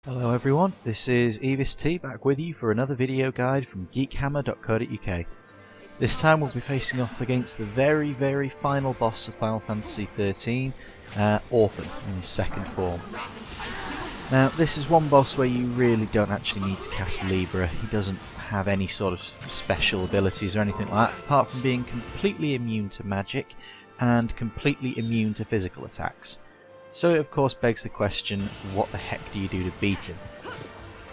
Hello everyone, this is EvisT back with you for another video guide from geekhammer.co.uk. This time we'll be facing off against the very final boss of Final Fantasy XIII, Orphan, in his second form. Now this is one boss where you really don't actually need to cast Libra. He doesn't have any sort of special abilities or anything like that, apart from being completely immune to magic and completely immune to physical attacks. So it of course begs the question, what the heck do you do to beat him?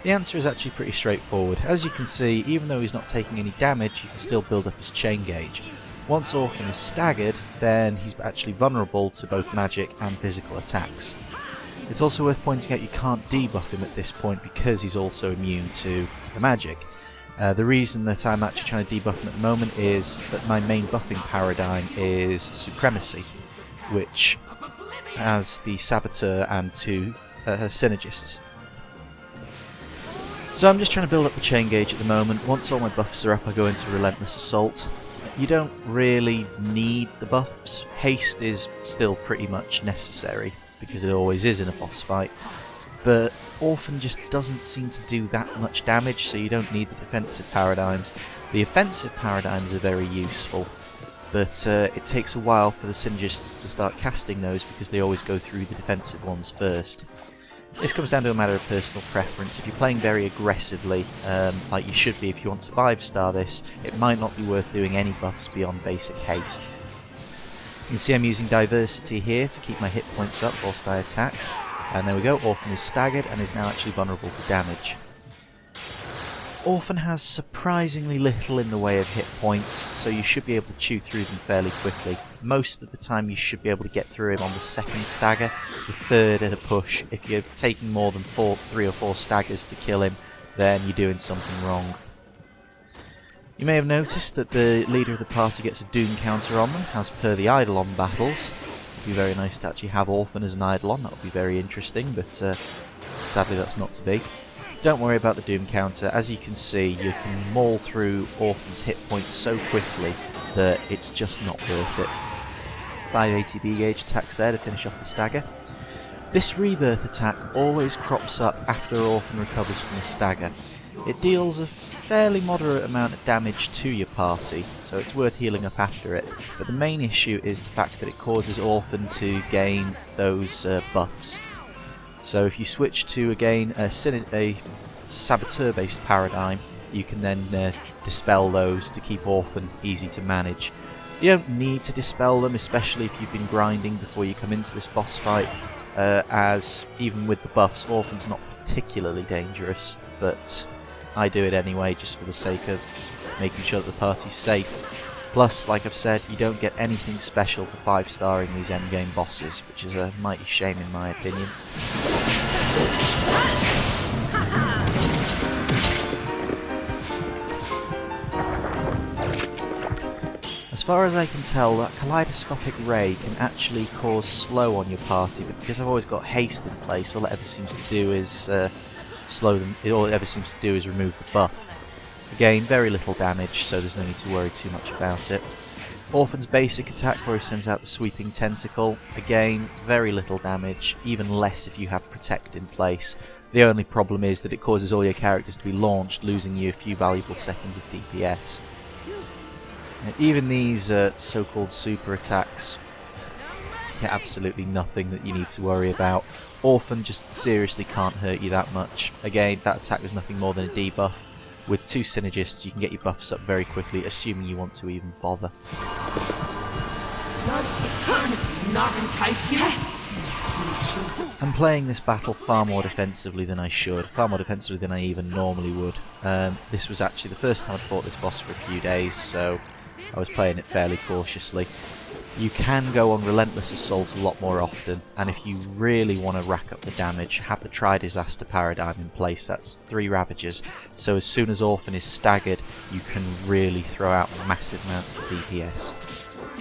The answer is actually pretty straightforward. As you can see, even though he's not taking any damage, you can still build up his chain gauge. Once Orphan is staggered, then he's actually vulnerable to both magic and physical attacks. It's also worth pointing out you can't debuff him at this point because he's also immune to the magic. The reason that I'm actually trying to debuff him at the moment is that my main buffing paradigm is Supremacy, which has the Saboteur and two Synergists. So I'm just trying to build up the chain gauge at the moment. Once all my buffs are up, I go into Relentless Assault. You don't really need the buffs. Haste is still pretty much necessary, because it always is in a boss fight. But Orphan just doesn't seem to do that much damage, so you don't need the defensive paradigms. The offensive paradigms are very useful, but it takes a while for the Synergists to start casting those because they always go through the defensive ones first. This comes down to a matter of personal preference. If you're playing very aggressively, like you should be if you want to 5-star this, it might not be worth doing any buffs beyond basic haste. You can see I'm using Diversity here to keep my hit points up whilst I attack. And there we go, Orphan is staggered and is now actually vulnerable to damage. Orphan has surprisingly little in the way of hit points, so you should be able to chew through them fairly quickly. Most of the time you should be able to get through him on the second stagger, the third at a push. If you're taking more than 3 or 4 staggers to kill him, then you're doing something wrong. You may have noticed that the leader of the party gets a Doom counter on them, as per the Eidolon battles. It would be very nice to actually have Orphan as an Eidolon, that would be very interesting, but sadly that's not to be. Don't worry about the Doom counter. As you can see, you can maul through Orphan's hit points so quickly that it's just not worth it. 580 gauge attacks there to finish off the stagger. This Rebirth attack always crops up after Orphan recovers from a stagger. It deals a fairly moderate amount of damage to your party, so it's worth healing up after it. But the main issue is the fact that it causes Orphan to gain those buffs. So if you switch to, again, a Saboteur-based paradigm, you can then dispel those to keep Orphan easy to manage. You don't need to dispel them, especially if you've been grinding before you come into this boss fight, as even with the buffs, Orphan's not particularly dangerous, but I do it anyway just for the sake of making sure that the party's safe. Plus, like I've said, you don't get anything special for 5-starring these endgame bosses, which is a mighty shame in my opinion. As far as I can tell, that kaleidoscopic ray can actually cause slow on your party, but because I've always got haste in place, all it ever seems to do is slow them. All it ever seems to do is remove the buff. Again, very little damage, so there's no need to worry too much about it. Orphan's basic attack where he sends out the sweeping tentacle. Again, very little damage, even less if you have Protect in place. The only problem is that it causes all your characters to be launched, losing you a few valuable seconds of DPS. Even these so-called super attacks get absolutely nothing that you need to worry about. Orphan just seriously can't hurt you that much. Again, that attack was nothing more than a debuff. With 2 Synergists, you can get your buffs up very quickly, assuming you want to even bother. Does eternity not entice you? I'm playing this battle far more defensively than I should, far more defensively than I even normally would. This was actually the first time I'd fought this boss for a few days, so I was playing it fairly cautiously. You can go on Relentless Assault a lot more often, and if you really want to rack up the damage, have the Tri-Disaster paradigm in place. That's 3 Ravagers, so as soon as Orphan is staggered, you can really throw out massive amounts of DPS.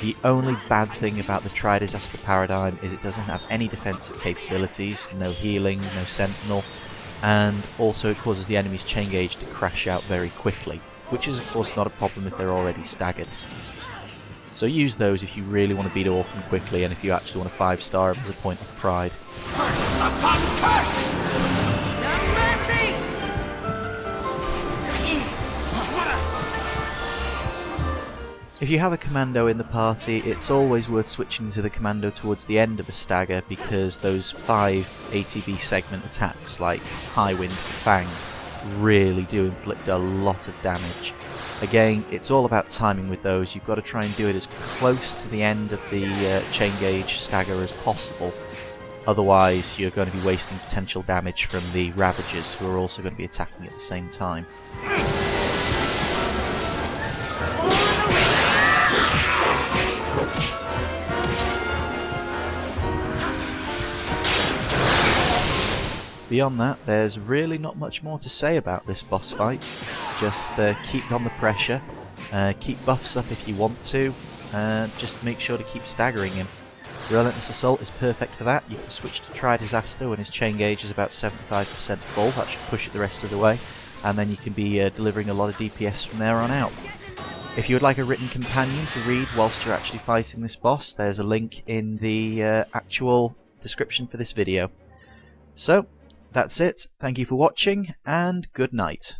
The only bad thing about the Tri-Disaster paradigm is it doesn't have any defensive capabilities, no healing, no sentinel, and also it causes the enemy's chain gauge to crash out very quickly, which is of course not a problem if they're already staggered. So use those if you really want to beat Orphan quickly and if you actually want to 5-star him as a point of pride. Curse upon curse! If you have a commando in the party, it's always worth switching to the commando towards the end of a stagger, because those 5 ATB segment attacks like High Wind, Fang really do inflict a lot of damage. Again, it's all about timing with those. You've got to try and do it as close to the end of the chain gauge stagger as possible. Otherwise, you're going to be wasting potential damage from the Ravagers, who are also going to be attacking at the same time. Beyond that, there's really not much more to say about this boss fight. Just keep on the pressure, keep buffs up if you want to, just make sure to keep staggering him. Relentless Assault is perfect for that. You can switch to Try Disaster when his chain gauge is about 75% full, that should push it the rest of the way, and then you can be delivering a lot of DPS from there on out. If you would like a written companion to read whilst you're actually fighting this boss, there's a link in the actual description for this video. So, that's it. Thank you for watching, and good night.